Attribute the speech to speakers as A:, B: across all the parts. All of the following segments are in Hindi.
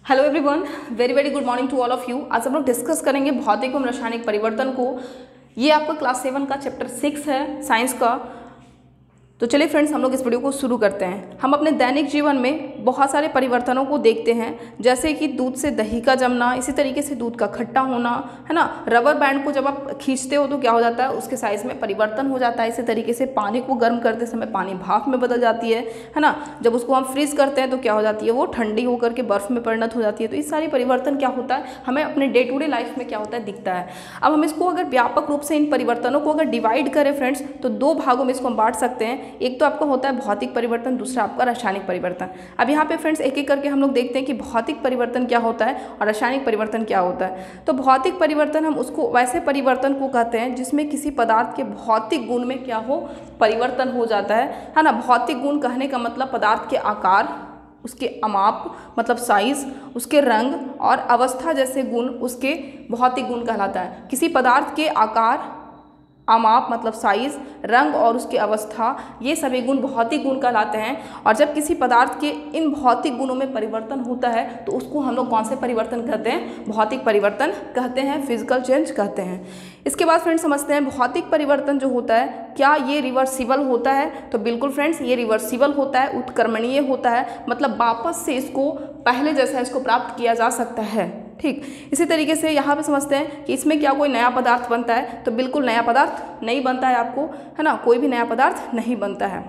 A: Hello everyone, very very good morning to all of you. आज हम लोग डिस्कस करेंगे भौतिक एवं रासायनिक परिवर्तन को। ये आपका क्लास 7 का चैप्टर 6 है साइंस का। तो चलिए फ्रेंड्स, हम लोग इस वीडियो को शुरू करते हैं। हम अपने दैनिक जीवन में बहुत सारे परिवर्तनों को देखते हैं, जैसे कि दूध से दही का जमना, इसी तरीके से दूध का खट्टा होना, है ना। रबर बैंड को जब आप खींचते हो तो क्या हो जाता है, उसके साइज में परिवर्तन हो जाता है। इसी तरीके से पानी को गर्म करते समय पानी भाप में बदल जाती है ना। जब उसको हम फ्रीज करते हैं तो क्या हो जाती है, वो ठंडी होकर के बर्फ में परिणत हो जाती है। तो इस सारी परिवर्तन क्या होता है, हमें अपने डे टू डे लाइफ में क्या होता है, दिखता है। अब हम इसको अगर व्यापक रूप से इन परिवर्तनों को अगर डिवाइड करें फ्रेंड्स, तो दो भागों में इसको हम बांट सकते हैं। एक तो आपका होता है भौतिक परिवर्तन, दूसरा आपका रासायनिक परिवर्तन। अब यहाँ पे फ्रेंड्स एक एक करके हम लोग देखते हैं कि भौतिक परिवर्तन क्या होता है और रासायनिक परिवर्तन क्या होता है। तो भौतिक परिवर्तन हम उसको वैसे परिवर्तन को कहते हैं जिसमें किसी पदार्थ के भौतिक गुण में क्या हो, परिवर्तन हो जाता है ना। भौतिक गुण कहने का मतलब पदार्थ के आकार, उसके अमाप मतलब साइज, उसके रंग और अवस्था जैसे गुण उसके भौतिक गुण कहलाता है। किसी पदार्थ के आकार, अमाप मतलब साइज, रंग और उसकी अवस्था, ये सभी गुण भौतिक गुण कहलाते हैं। और जब किसी पदार्थ के इन भौतिक गुणों में परिवर्तन होता है तो उसको हम लोग कौन से परिवर्तन कहते हैं, भौतिक परिवर्तन कहते हैं, फिजिकल चेंज कहते हैं। इसके बाद फ्रेंड्स समझते हैं भौतिक परिवर्तन जो होता है, क्या ये रिवर्सिबल होता है। तो बिल्कुल फ्रेंड्स, ये रिवर्सिबल होता है, उत्क्रमणीय होता है, मतलब वापस से इसको पहले जैसा इसको प्राप्त किया जा सकता है। ठीक, इसी तरीके से यहाँ पे समझते हैं कि इसमें क्या कोई नया पदार्थ बनता है। तो बिल्कुल नया पदार्थ नहीं बनता है आपको, है ना, कोई भी नया पदार्थ नहीं बनता है।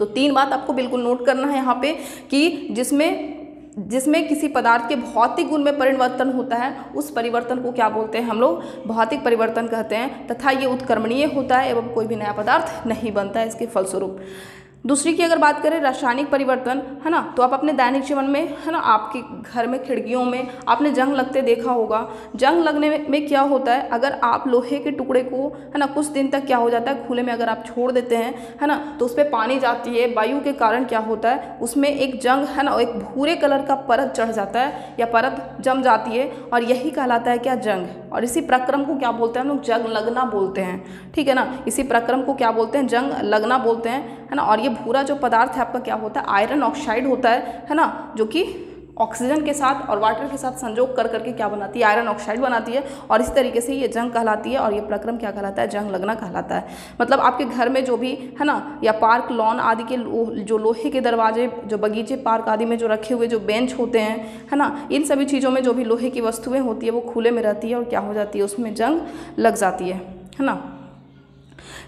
A: तो तीन बात आपको बिल्कुल नोट करना है यहाँ पे कि जिसमें किसी पदार्थ के भौतिक गुण में परिवर्तन होता है, उस परिवर्तन को क्या बोलते हैं, हम लोग भौतिक परिवर्तन कहते हैं, तथा ये उत्क्रमणीय होता है एवं कोई भी नया पदार्थ नहीं बनता है इसके फलस्वरूप। दूसरी की अगर बात करें रासायनिक परिवर्तन, है ना, तो आप अपने दैनिक जीवन में, है ना, आपके घर में खिड़कियों में आपने जंग लगते देखा होगा। जंग लगने में क्या होता है, अगर आप लोहे के टुकड़े को, है ना, कुछ दिन तक क्या हो जाता है, खुले में अगर आप छोड़ देते हैं, है ना, तो उस पर पानी जाती है, वायु के कारण क्या होता है, उसमें एक जंग, है ना, एक भूरे कलर का परत चढ़ जाता है या परत जम जाती है, और यही कहलाता है क्या, जंग। और इसी प्रक्रम को क्या बोलते हैं हम लोग, जंग लगना बोलते हैं। ठीक है ना, इसी प्रक्रम को क्या बोलते हैं, जंग लगना बोलते हैं, है ना। और ये भूरा जो पदार्थ है आपका क्या होता है, आयरन ऑक्साइड होता है ना, जो कि ऑक्सीजन के साथ और वाटर के साथ संयोग कर करके क्या बनाती है, आयरन ऑक्साइड बनाती है। और इसी तरीके से ये जंग कहलाती है और ये प्रक्रम क्या कहलाता है, जंग लगना कहलाता है। मतलब आपके घर में जो भी, है ना, या पार्क लॉन आदि के जो लोहे के दरवाजे, जो बगीचे पार्क आदि में जो रखे हुए जो बेंच होते हैं, है ना, इन सभी चीज़ों में जो भी लोहे की वस्तुएं होती है वो खुले में रहती है और क्या हो जाती है, उसमें जंग लग जाती है ना।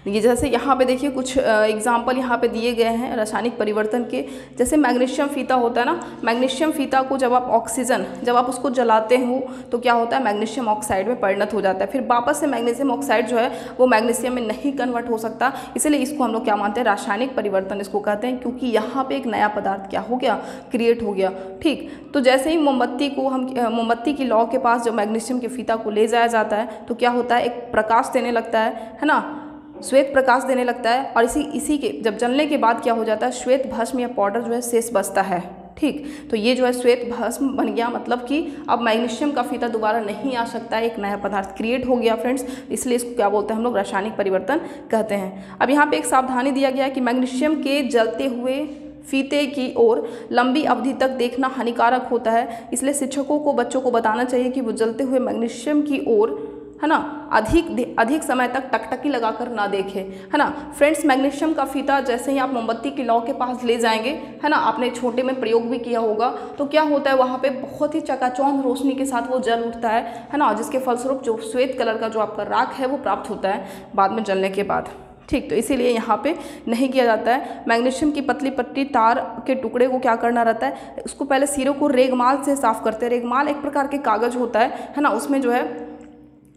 A: ये जैसे यहाँ पे देखिए कुछ एग्जाम्पल यहाँ पे दिए गए हैं रासायनिक परिवर्तन के। जैसे मैग्नीशियम फीता होता है ना, मैग्नीशियम फीता को जब आप ऑक्सीजन, जब आप उसको जलाते हो तो क्या होता है, मैग्नीशियम ऑक्साइड में परिणत हो जाता है। फिर वापस से मैग्नीशियम ऑक्साइड जो है वो मैग्नीशियम में नहीं कन्वर्ट हो सकता, इसलिए इसको हम लोग क्या मानते हैं, रासायनिक परिवर्तन इसको कहते हैं, क्योंकि यहाँ पर एक नया पदार्थ क्या हो गया, क्रिएट हो गया। ठीक, तो जैसे ही मोमबत्ती को हम मोमबत्ती की लौ के पास जब मैग्नीशियम के फीता को ले जाया जाता है तो क्या होता है, एक प्रकाश देने लगता है ना, श्वेत प्रकाश देने लगता है। और इसी के जब जलने के बाद क्या हो जाता है, श्वेत भस्म या पाउडर जो है शेष बचता है। ठीक, तो ये जो है श्वेत भस्म बन गया, मतलब कि अब मैग्नीशियम का फीता दोबारा नहीं आ सकता है, एक नया पदार्थ क्रिएट हो गया फ्रेंड्स। इसलिए इसको क्या बोलते हैं हम लोग, रासायनिक परिवर्तन कहते हैं। अब यहाँ पे एक सावधानी दिया गया है कि मैग्नीशियम के जलते हुए फीते की ओर लंबी अवधि तक देखना हानिकारक होता है, इसलिए शिक्षकों को बच्चों को बताना चाहिए कि वो जलते हुए मैग्नीशियम की ओर, है ना, अधिक समय तक टकटकी लगाकर ना देखें, है ना। फ्रेंड्स, मैग्नीशियम का फीता जैसे ही आप मोमबत्ती की लौ के पास ले जाएंगे, है ना, आपने छोटे में प्रयोग भी किया होगा, तो क्या होता है वहाँ पे बहुत ही चकाचौंध रोशनी के साथ वो जल उठता है ना, जिसके फलस्वरूप जो श्वेत कलर का जो आपका राख है वो प्राप्त होता है बाद में जलने के बाद। ठीक, तो इसीलिए यहाँ पे नहीं किया जाता है। मैग्नीशियम की पतली पतली तार के टुकड़े को क्या करना रहता है, उसको पहले सिरों को रेगमाल से साफ करते हैं। रेगमाल एक प्रकार के कागज होता है ना, उसमें जो है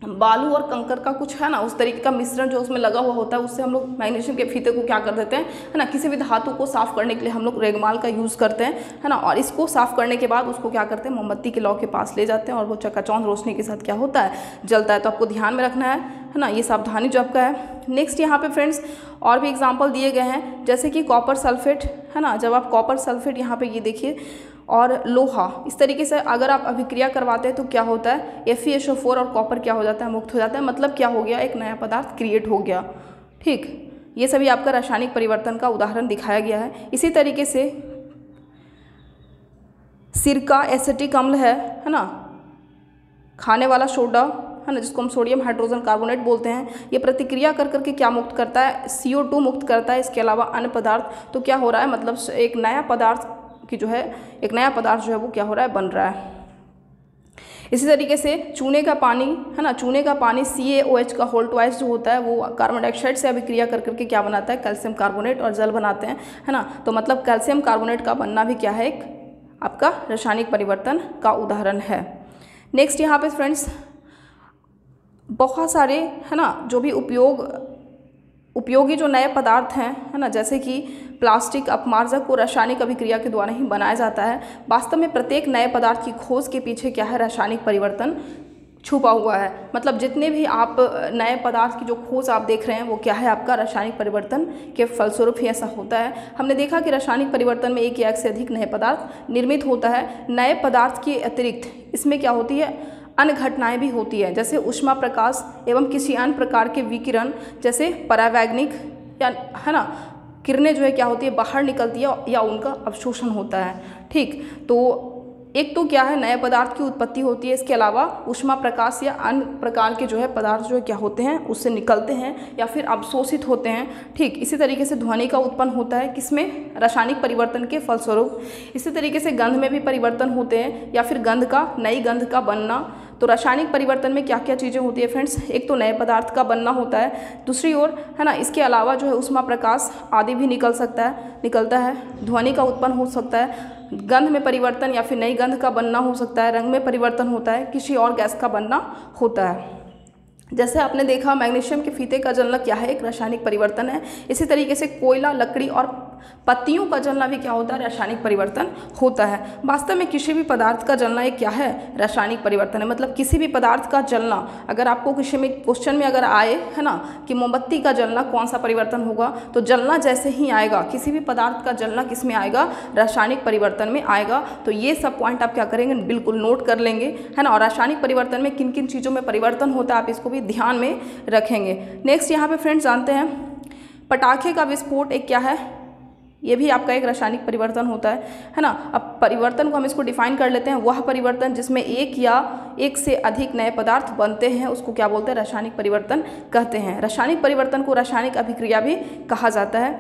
A: बालू और कंकर का कुछ, है ना, उस तरीके का मिश्रण जो उसमें लगा हुआ होता है, उससे हम लोग मैग्नीशियम के फीते को क्या कर देते हैं, है ना, किसी भी धातु को साफ करने के लिए हम लोग रेगमाल का यूज़ करते हैं, है ना। और इसको साफ करने के बाद उसको क्या करते हैं, मोमबत्ती के लौ के पास ले जाते हैं और वो चकाचौंध रोशनी के साथ क्या होता है, जलता है। तो आपको ध्यान में रखना है ना, ये सावधानी जो आपका है। नेक्स्ट यहाँ पे फ्रेंड्स और भी एग्जाम्पल दिए गए हैं, जैसे कि कॉपर सल्फेट, है ना, जब आप कॉपर सल्फेट यहाँ पे ये देखिए और लोहा, इस तरीके से अगर आप अभिक्रिया करवाते हैं तो क्या होता है, FeSO4 और कॉपर क्या हो जाता है, मुक्त हो जाता है। मतलब क्या हो गया, एक नया पदार्थ क्रिएट हो गया। ठीक, ये सभी आपका रासायनिक परिवर्तन का उदाहरण दिखाया गया है। इसी तरीके से सिरका एसिटिक अम्ल है ना, खाने वाला सोडा है ना, जिसको हम सोडियम हाइड्रोजन कार्बोनेट बोलते हैं, ये प्रतिक्रिया कर करके क्या मुक्त करता है, CO2 मुक्त करता है। इसके अलावा अन्य पदार्थ, तो क्या हो रहा है, मतलब एक नया पदार्थ की जो है, एक नया पदार्थ जो है वो क्या हो रहा है, बन रहा है। इसी तरीके से चूने का पानी है ना, चूने का पानी CaOH का होल ट्वाइस जो होता है वो कार्बन डाइऑक्साइड से अभिक्रिया कर करके क्या बनाता है, कैल्शियम कार्बोनेट और जल बनाते हैं, है ना। तो मतलब कैल्शियम कार्बोनेट का बनना भी क्या है, एक आपका रासायनिक परिवर्तन का उदाहरण है। नेक्स्ट यहाँ पे फ्रेंड्स बहुत सारे है ना जो भी उपयोगी जो नए पदार्थ हैं है ना, जैसे कि प्लास्टिक अपमार्जक को रासायनिक अभिक्रिया के द्वारा ही बनाया जाता है। वास्तव में प्रत्येक नए पदार्थ की खोज के पीछे क्या है, रासायनिक परिवर्तन छुपा हुआ है। मतलब जितने भी आप नए पदार्थ की जो खोज आप देख रहे हैं वो क्या है, आपका रासायनिक परिवर्तन के फलस्वरूप ही ऐसा होता है। हमने देखा कि रासायनिक परिवर्तन में एक या एक से अधिक नए पदार्थ निर्मित होता है। नए पदार्थ के अतिरिक्त इसमें क्या होती है, अन्य घटनाएं भी होती है, जैसे ऊष्मा प्रकाश एवं किसी अन्य प्रकार के विकिरण, जैसे परावैज्ञानिक या है ना किरणें जो है क्या होती है, बाहर निकलती है या उनका अवशोषण होता है। ठीक, तो एक तो क्या है, नए पदार्थ की उत्पत्ति होती है, इसके अलावा ऊष्मा प्रकाश या अन्य प्रकार के जो है पदार्थ जो है क्या होते हैं, उससे निकलते हैं या फिर अवशोषित होते हैं। ठीक, इसी तरीके से ध्वनि का उत्पन्न होता है, किसमें, रासायनिक परिवर्तन के फलस्वरूप। इसी तरीके से गंध में भी परिवर्तन होते हैं या फिर गंध का, नई गंध का बनना। तो रासायनिक परिवर्तन में क्या क्या चीज़ें होती है फ्रेंड्स, एक तो नए पदार्थ का बनना होता है, दूसरी ओर है ना इसके अलावा जो है ऊष्मा प्रकाश आदि भी निकलता है, ध्वनि का उत्पन्न हो सकता है, गंध में परिवर्तन या फिर नई गंध का बनना हो सकता है, रंग में परिवर्तन होता है, किसी और गैस का बनना होता है। जैसे आपने देखा मैग्नीशियम के फीते का जलना क्या है, एक रासायनिक परिवर्तन है। इसी तरीके से कोयला, लकड़ी और पत्तियों का जलना भी क्या होता है, रासायनिक परिवर्तन होता है। वास्तव में किसी भी पदार्थ का जलना एक क्या है, रासायनिक परिवर्तन है। मतलब किसी भी पदार्थ का जलना, अगर आपको किसी में क्वेश्चन में अगर आए है ना कि मोमबत्ती का जलना कौन सा परिवर्तन होगा, तो जलना जैसे ही आएगा, किसी भी पदार्थ का जलना किस में आएगा, रासायनिक परिवर्तन में आएगा। तो ये सब पॉइंट आप क्या करेंगे, बिल्कुल नोट कर लेंगे, है ना। और रासायनिक परिवर्तन में किन किन चीज़ों में परिवर्तन होता है आप इसको भी ध्यान में रखेंगे। नेक्स्ट यहाँ पे फ्रेंड्स जानते हैं पटाखे का विस्फोट एक क्या है, ये भी आपका एक रासायनिक परिवर्तन होता है ना। अब परिवर्तन को हम इसको डिफाइन कर लेते हैं, वह परिवर्तन जिसमें एक या एक से अधिक नए पदार्थ बनते हैं उसको क्या बोलते हैं, रासायनिक परिवर्तन कहते हैं। रासायनिक परिवर्तन को रासायनिक अभिक्रिया भी कहा जाता है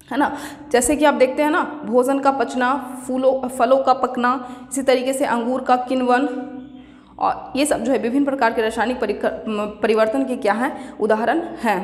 A: ना। जैसे कि आप देखते हैं ना, भोजन का पचना, फलों का पकना, इसी तरीके से अंगूर का किण्वन, और ये सब जो है विभिन्न प्रकार के रासायनिक परिवर्तन के क्या हैं, उदाहरण हैं।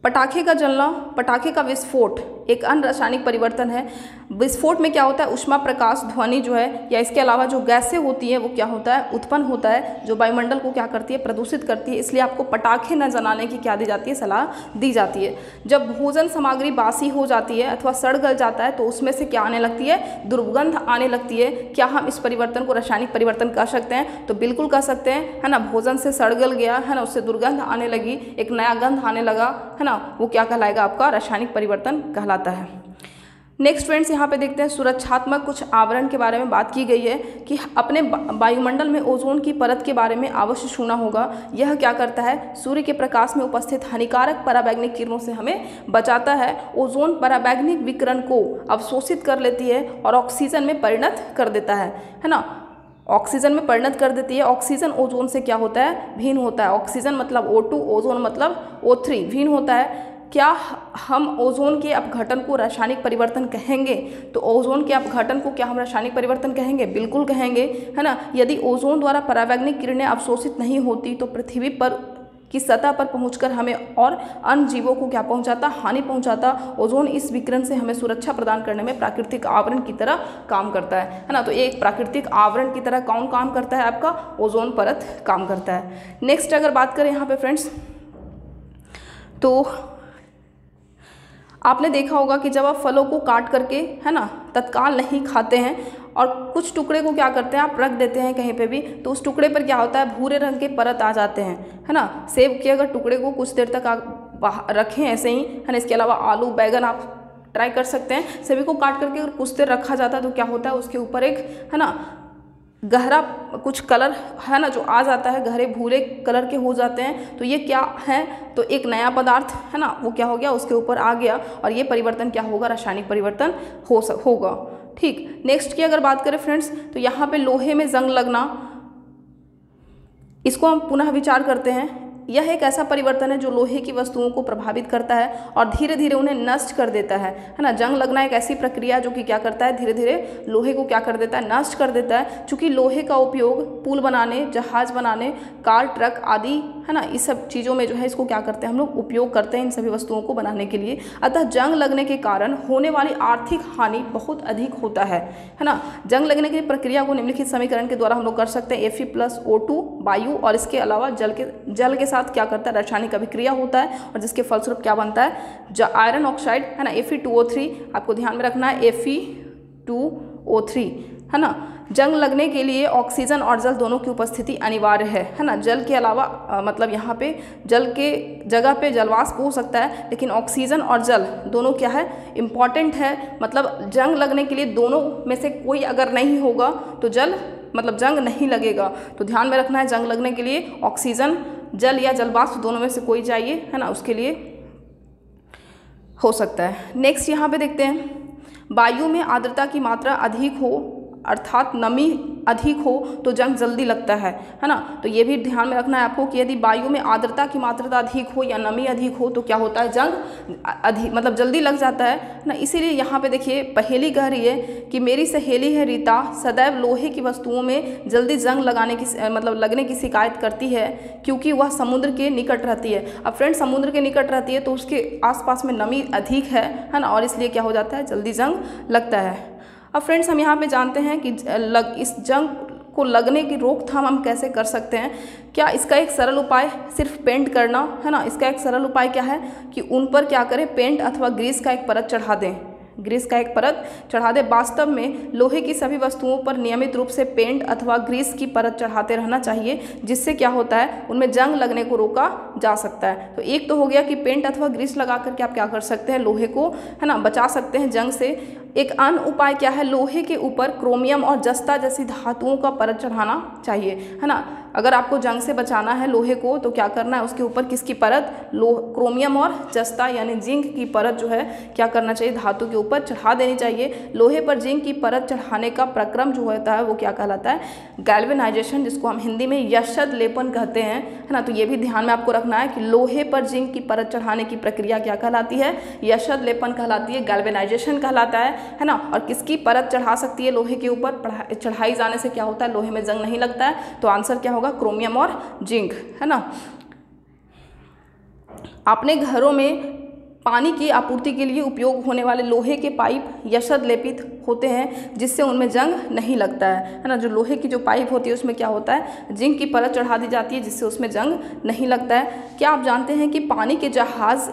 A: पटाखे का जलना, पटाखे का विस्फोट एक अन्य रासायनिक परिवर्तन है। विस्फोट में क्या होता है, ऊष्मा प्रकाश, ध्वनि जो है या इसके अलावा जो गैसें होती हैं वो क्या होता है, उत्पन्न होता है, जो वायुमंडल को क्या करती है, प्रदूषित करती है। इसलिए आपको पटाखे न जलाने की क्या दी जाती है, सलाह दी जाती है। जब भोजन सामग्री बासी हो जाती है अथवा सड़ गल जाता है तो उसमें से क्या आने लगती है, दुर्गंध आने लगती है। क्या हम इस परिवर्तन को रासायनिक परिवर्तन कह सकते हैं, तो बिल्कुल कह सकते हैं, है ना। भोजन से सड़ गल गया है ना, उससे दुर्गंध आने लगी, एक नया गंध आने लगा, है ना, वो क्या कहलाएगा, आपका रासायनिक परिवर्तन कहलाता है। नेक्स्ट फ्रेंड्स यहाँ पे देखते हैं सुरक्षात्मक कुछ आवरण के बारे में बात की गई है कि अपने वायुमंडल में ओजोन की परत के बारे में अवश्य सुना होगा। यह क्या करता है, सूर्य के प्रकाश में उपस्थित हानिकारक पराबैंगनी किरणों से हमें बचाता है। ओजोन पराबैंगनी विकिरण को अवशोषित कर लेती है और ऑक्सीजन में परिणत कर देता है ना। ऑक्सीजन में परिणत कर देती है। ऑक्सीजन ओजोन से क्या होता है, भिन्न होता है। ऑक्सीजन मतलब O2, ओजोन मतलब O3, भिन्न होता है। क्या हम ओजोन के अपघटन को रासायनिक परिवर्तन कहेंगे, तो ओजोन के अपघटन को क्या हम रासायनिक परिवर्तन कहेंगे, बिल्कुल कहेंगे, है ना। यदि ओजोन द्वारा परावैज्ञानिक किरणें अवशोषित नहीं होती तो पृथ्वी पर की सतह पर पहुंचकर हमें और अन्य जीवों को क्या पहुंचाता, हानि पहुंचाता। ओजोन इस विकिरण से हमें सुरक्षा प्रदान करने में प्राकृतिक आवरण की तरह काम करता है ना। तो एक प्राकृतिक आवरण की तरह कौन काम करता है, आपका ओजोन परत काम करता है। नेक्स्ट अगर बात करें यहाँ पे फ्रेंड्स, तो आपने देखा होगा कि जब आप फलों को काट करके, है ना, तत्काल नहीं खाते हैं और कुछ टुकड़े को क्या करते हैं, आप रख देते हैं कहीं पे भी, तो उस टुकड़े पर क्या होता है, भूरे रंग के परत आ जाते हैं, है ना। सेब के अगर टुकड़े को कुछ देर तक आप रखें ऐसे ही, है ना, इसके अलावा आलू, बैगन आप ट्राई कर सकते हैं। सभी को काट करके अगर कुछ देर रखा जाता है तो क्या होता है, उसके ऊपर एक, है ना, गहरा कुछ कलर है ना जो आ जाता है, गहरे भूरे कलर के हो जाते हैं, तो ये क्या है, तो एक नया पदार्थ है ना वो क्या हो गया, उसके ऊपर आ गया और ये परिवर्तन क्या होगा, रासायनिक परिवर्तन होगा। ठीक, नेक्स्ट की अगर बात करें फ्रेंड्स, तो यहाँ पे लोहे में जंग लगना, इसको हम पुनः विचार करते हैं। यह एक ऐसा परिवर्तन है जो लोहे की वस्तुओं को प्रभावित करता है और धीरे धीरे उन्हें नष्ट कर देता है ना। जंग लगना एक ऐसी प्रक्रिया जो कि क्या करता है, धीरे धीरे लोहे को क्या कर देता है, नष्ट कर देता है। चूँकि लोहे का उपयोग पुल बनाने, जहाज बनाने, कार, ट्रक आदि है ना, इस सब चीज़ों में जो है इसको क्या करते हैं हम लोग, उपयोग करते हैं इन सभी वस्तुओं को बनाने के लिए। अतः जंग लगने के कारण होने वाली आर्थिक हानि बहुत अधिक होता है ना। जंग लगने की प्रक्रिया को निम्नलिखित समीकरण के द्वारा हम लोग कर सकते हैं। Fe+O2 वायु और इसके अलावा जल के साथ क्या करता है, रासायनिक अभिक्रिया होता है और जिसके फलस्वरूप क्या बनता है, आयरन ऑक्साइड है ना, Fe2O3, आपको ध्यान में रखना है Fe2O3 है ना। जंग लगने के लिए ऑक्सीजन और जल दोनों की उपस्थिति अनिवार्य है ना। जल के अलावा मतलब यहाँ पे जल के जगह पे जलवाष्प हो सकता है, लेकिन ऑक्सीजन और जल दोनों क्या है, इम्पॉर्टेंट है। मतलब जंग लगने के लिए दोनों में से कोई अगर नहीं होगा तो जंग नहीं लगेगा। तो ध्यान में रखना है, जंग लगने के लिए ऑक्सीजन, जल या जलवाष्प दोनों में से कोई चाहिए है ना, उसके लिए हो सकता है। नेक्स्ट यहाँ पे देखते हैं, वायु में आर्द्रता की मात्रा अधिक हो अर्थात नमी अधिक हो तो जंग जल्दी लगता है ना। तो ये भी ध्यान में रखना है आपको कि यदि वायु में आर्द्रता की मात्रा अधिक हो या नमी अधिक हो तो क्या होता है, जंग अधिक मतलब जल्दी लग जाता है ना। इसीलिए यहाँ पे देखिए पहेली कह रही है कि मेरी सहेली है रीता सदैव लोहे की वस्तुओं में जल्दी जंग लगने की शिकायत करती है क्योंकि वह समुद्र के निकट रहती है। अब फ्रेंड समुद्र के निकट रहती है तो उसके आसपास में नमी अधिक है ना, और इसलिए क्या हो जाता है, जल्दी जंग लगता है। अब फ्रेंड्स हम यहाँ पे जानते हैं कि इस जंग को लगने की रोकथाम हम कैसे कर सकते हैं। क्या इसका एक सरल उपाय सिर्फ पेंट करना है ना। इसका एक सरल उपाय क्या है कि उन पर क्या करें, पेंट अथवा ग्रीस का एक परत चढ़ा दें, ग्रीस का एक परत चढ़ा दें। वास्तव में लोहे की सभी वस्तुओं पर नियमित रूप से पेंट अथवा ग्रीस की परत चढ़ाते रहना चाहिए, जिससे क्या होता है, उनमें जंग लगने को रोका जा सकता है। तो एक तो हो गया कि पेंट अथवा ग्रीस लगा करके आप क्या कर सकते हैं, लोहे को है ना बचा सकते हैं जंग से। एक अन्य उपाय क्या है, लोहे के ऊपर क्रोमियम और जस्ता जैसी धातुओं का परत चढ़ाना चाहिए है ना। अगर आपको जंग से बचाना है लोहे को तो क्या करना है, उसके ऊपर किसकी परत, क्रोमियम और जस्ता यानी जिंक की परत जो है क्या करना चाहिए, धातु के ऊपर चढ़ा देनी चाहिए। लोहे पर जिंक की परत चढ़ाने का प्रक्रम जो होता है वो क्या कहलाता है, गैल्वेनाइजेशन, जिसको हम हिंदी में यशद लेपन कहते हैं है ना। तो ये भी ध्यान में आपको रखना है कि लोहे पर जिंक की परत चढ़ाने की प्रक्रिया क्या कहलाती है, यशद लेपन कहलाती है, गैल्वेनाइजेशन कहलाता है ना। और किसकी परत चढ़ा सकती है लोहे के ऊपर, चढ़ाई जाने से क्या होता है, लोहे में जंग नहीं लगता है। तो आंसर क्या होगा, क्रोमियम और जिंक है ना। अपने घरों में पानी की आपूर्ति के लिए उपयोग होने वाले लोहे के पाइप यशद लेपित होते हैं, जिससे उनमें जंग नहीं लगता है ना। जो लोहे की जो पाइप होती है उसमें क्या होता है, जिंक की परत चढ़ा दी जाती है, जिससे उसमें जंग नहीं लगता है। क्या आप जानते हैं कि पानी के जहाज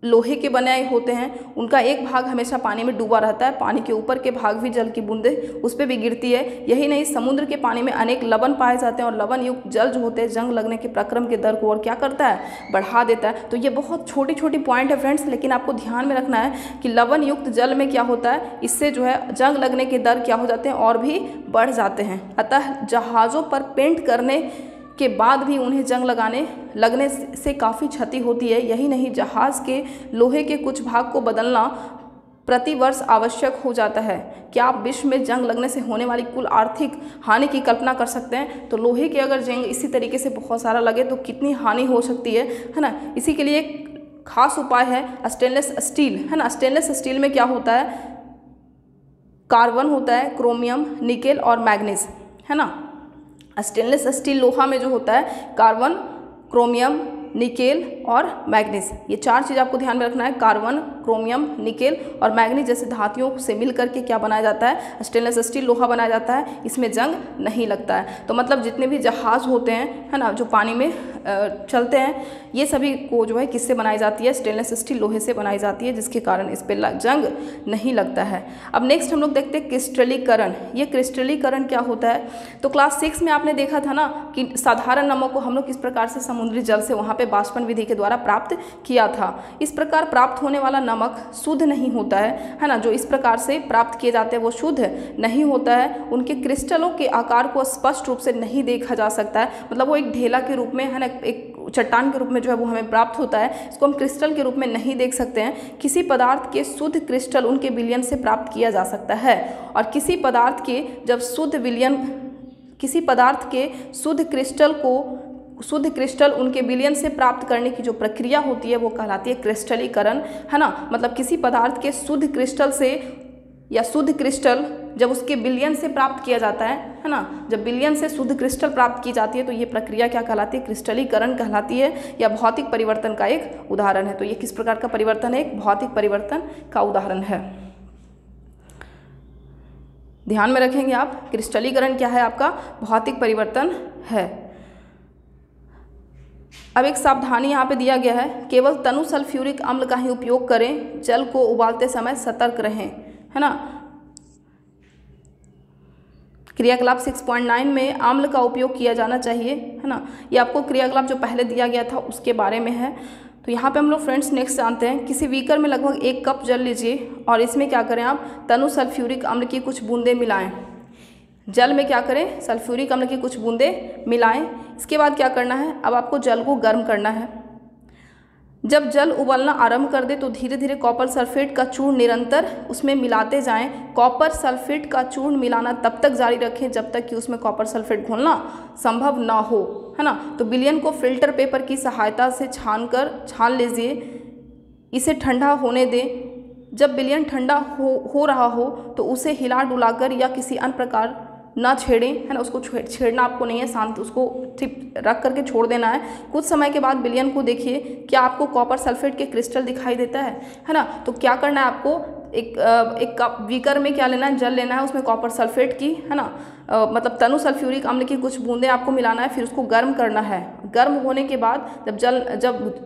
A: लोहे के बने होते हैं, उनका एक भाग हमेशा पानी में डूबा रहता है, पानी के ऊपर के भाग भी जल की बूंदें उस पर भी गिरती है। यही नहीं, समुद्र के पानी में अनेक लवण पाए जाते हैं और लवण युक्त जल जो होते हैं जंग लगने के प्रक्रम के दर को और क्या करता है, बढ़ा देता है। तो ये बहुत छोटी छोटी पॉइंट है फ्रेंड्स, लेकिन आपको ध्यान में रखना है कि लवण युक्त जल में क्या होता है, इससे जो है जंग लगने के दर क्या हो जाते हैं, और भी बढ़ जाते हैं। अतः जहाज़ों पर पेंट करने के बाद भी उन्हें जंग लगने से काफ़ी क्षति होती है। यही नहीं, जहाज़ के लोहे के कुछ भाग को बदलना प्रति वर्ष आवश्यक हो जाता है। क्या आप विश्व में जंग लगने से होने वाली कुल आर्थिक हानि की कल्पना कर सकते हैं। तो लोहे के अगर जंग इसी तरीके से बहुत सारा लगे तो कितनी हानि हो सकती है ना। इसी के लिए एक खास उपाय है स्टेनलेस स्टील है ना। स्टेनलेस स्टील में क्या होता है, कार्बन होता है, क्रोमियम, निकेल और मैग्नीज है ना। स्टेनलेस स्टील लोहा में जो होता है कार्बन, क्रोमियम, निकेल और मैग्नीज, ये चार चीज़ आपको ध्यान में रखना है। कार्बन, क्रोमियम, निकेल और मैग्नीज जैसे धातुओं से मिल करके क्या बनाया जाता है, स्टेनलेस स्टील लोहा बनाया जाता है। इसमें जंग नहीं लगता है। तो मतलब जितने भी जहाज़ होते हैं है ना, जो पानी में चलते हैं, ये सभी को जो है किससे बनाई जाती है, स्टेनलेस स्टील लोहे से बनाई जाती है, जिसके कारण इस पर जंग नहीं लगता है। अब नेक्स्ट हम लोग देखते हैं क्रिस्टलीकरण। ये क्रिस्टलीकरण क्या होता है, तो क्लास 6 में आपने देखा था ना कि साधारण नमक को हम लोग किस प्रकार से समुद्री जल से वहाँ पे पे बाष्पन विधि के द्वारा प्राप्त किया था। इस प्रकार प्राप्त होने वाला नमक शुद्ध नहीं होता है ना, जो इस प्रकार से प्राप्त किए जाते हैं वो शुद्ध नहीं होता है। उनके क्रिस्टलों के आकार को स्पष्ट रूप से नहीं देखा जा सकता है, मतलब वो एक ढेला के रूप में है ना, एक चट्टान के रूप में जो है वो हमें प्राप्त होता है, इसको हम क्रिस्टल के रूप में नहीं देख सकते हैं। किसी पदार्थ के शुद्ध क्रिस्टल उनके विलयन से प्राप्त किया जा सकता है, और किसी पदार्थ के जब शुद्ध विलयन, किसी पदार्थ के शुद्ध क्रिस्टल उनके विलयन से प्राप्त करने की जो प्रक्रिया होती है वो कहलाती है क्रिस्टलीकरण, है ना। मतलब किसी पदार्थ के शुद्ध क्रिस्टल से या शुद्ध क्रिस्टल जब उसके विलयन से प्राप्त किया जाता है ना, जब विलयन से शुद्ध क्रिस्टल प्राप्त की जाती है तो ये प्रक्रिया क्या कहलाती है, क्रिस्टलीकरण कहलाती है, या भौतिक परिवर्तन का एक उदाहरण है। तो ये किस प्रकार का परिवर्तन है, एक भौतिक परिवर्तन का उदाहरण है। ध्यान में रखेंगे आप, क्रिस्टलीकरण क्या है, आपका भौतिक परिवर्तन है। अब एक सावधानी यहाँ पे दिया गया है, केवल तनु सल्फ्यूरिक अम्ल का ही उपयोग करें, जल को उबालते समय सतर्क रहें, है ना। क्रियाकलाप 6.9 में अम्ल का उपयोग किया जाना चाहिए, है ना। ये आपको क्रियाकलाप जो पहले दिया गया था उसके बारे में है। तो यहाँ पे हम लोग फ्रेंड्स नेक्स्ट जानते हैं, किसी बीकर में लगभग 1 कप जल लीजिए और इसमें क्या करें आप, तनु सल्फ्यूरिक अम्ल की कुछ बूंदें मिलाएं। जल में क्या करें, सल्फ्यूरिक अम्ल की कुछ बूंदें मिलाएं। इसके बाद क्या करना है, अब आपको जल को गर्म करना है। जब जल उबलना आरंभ कर दे तो धीरे धीरे कॉपर सल्फेट का चूर्ण निरंतर उसमें मिलाते जाएं। कॉपर सल्फेट का चूर्ण मिलाना तब तक जारी रखें जब तक कि उसमें कॉपर सल्फेट घोलना संभव ना हो, है ना। तो विलयन को फिल्टर पेपर की सहायता से छान लीजिए, इसे ठंडा होने दें। जब विलयन ठंडा हो रहा हो तो उसे हिला डुलाकर या किसी अन्य प्रकार ना छेड़ें, है ना। उसको छेड़ना आपको नहीं है, शांत उसको ठीक रख करके छोड़ देना है। कुछ समय के बाद विलयन को देखिए, क्या आपको कॉपर सल्फेट के क्रिस्टल दिखाई देता है ना। तो क्या करना है आपको, एक कप बीकर में क्या लेना है, जल लेना है, उसमें कॉपर सल्फेट की, है ना, मतलब तनु सल्फ्यूरिक अम्ल की कुछ बूंदें आपको मिलाना है, फिर उसको गर्म करना है। गर्म होने के बाद जब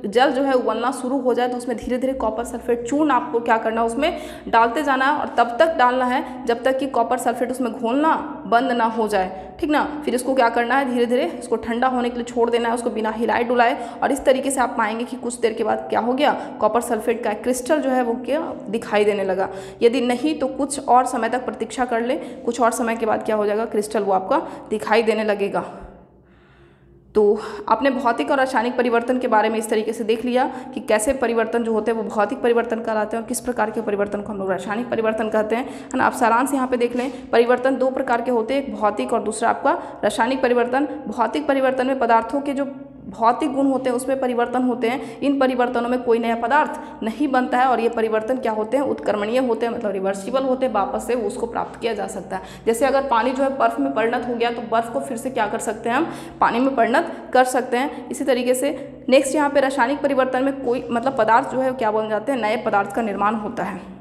A: जल जो है उबलना शुरू हो जाए तो उसमें धीरे धीरे कॉपर सल्फेट चूर्ण आपको क्या करना है, उसमें डालते जाना है, और तब तक डालना है जब तक कि कॉपर सल्फेट उसमें घोलना बंद ना हो जाए, ठीक ना। फिर इसको क्या करना है, धीरे धीरे इसको ठंडा होने के लिए छोड़ देना है, उसको बिना हिलाए डुलाए, और इस तरीके से आप पाएंगे कि कुछ देर के बाद क्या हो गया, कॉपर सल्फेट का क्रिस्टल जो है वो क्या दिखाई देने लगा। यदि नहीं तो कुछ और समय तक प्रतीक्षा कर ले, कुछ और समय के बाद क्या हो जाएगा, क्रिस्टल वो आपका दिखाई देने लगेगा। तो आपने भौतिक और रासायनिक परिवर्तन के बारे में इस तरीके से देख लिया कि कैसे परिवर्तन जो होते हैं वो भौतिक परिवर्तन कहलाते हैं और किस प्रकार के परिवर्तन को हम लोग रासायनिक परिवर्तन कहते हैं, है ना। आप सारांश यहाँ पे देख लें, परिवर्तन 2 प्रकार के होते हैं, एक भौतिक और दूसरा आपका रासायनिक परिवर्तन। भौतिक परिवर्तन में पदार्थों के जो भौतिक गुण होते हैं उसमें परिवर्तन होते हैं। इन परिवर्तनों में कोई नया पदार्थ नहीं बनता है और ये परिवर्तन क्या होते हैं, उत्क्रमणीय होते हैं, मतलब रिवर्सिबल होते हैं, वापस से उसको प्राप्त किया जा सकता है। जैसे अगर पानी जो है बर्फ़ में परिणत हो गया तो बर्फ़ को फिर से क्या कर सकते हैं, हम पानी में परिणत कर सकते हैं। इसी तरीके से नेक्स्ट यहाँ पे रासायनिक परिवर्तन में कोई मतलब पदार्थ जो है क्या बन जाते हैं, नए पदार्थ का निर्माण होता है।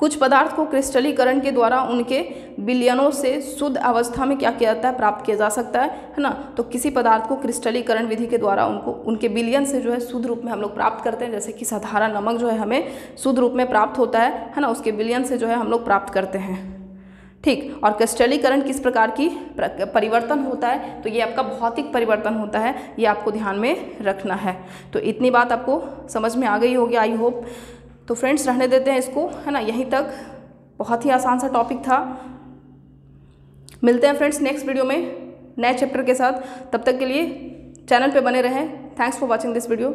A: कुछ पदार्थ को क्रिस्टलीकरण के द्वारा उनके विलयनों से शुद्ध अवस्था में क्या किया जाता है, प्राप्त किया जा सकता है ना। तो किसी पदार्थ को क्रिस्टलीकरण विधि के द्वारा उनके विलयन से जो है शुद्ध रूप में हम लोग प्राप्त करते हैं। जैसे कि साधारण नमक जो है हमें शुद्ध रूप में प्राप्त होता है ना, उसके विलयन से जो है हम लोग प्राप्त करते हैं, ठीक। और क्रिस्टलीकरण किस प्रकार की परिवर्तन होता है, तो ये आपका भौतिक परिवर्तन होता है, ये आपको ध्यान में रखना है। तो इतनी बात आपको समझ में आ गई होगी, आई होप। तो फ्रेंड्स रहने देते हैं इसको, है ना, यहीं तक। बहुत ही आसान सा टॉपिक था। मिलते हैं फ्रेंड्स नेक्स्ट वीडियो में नए चैप्टर के साथ। तब तक के लिए चैनल पे बने रहें। Thanks for watching this video.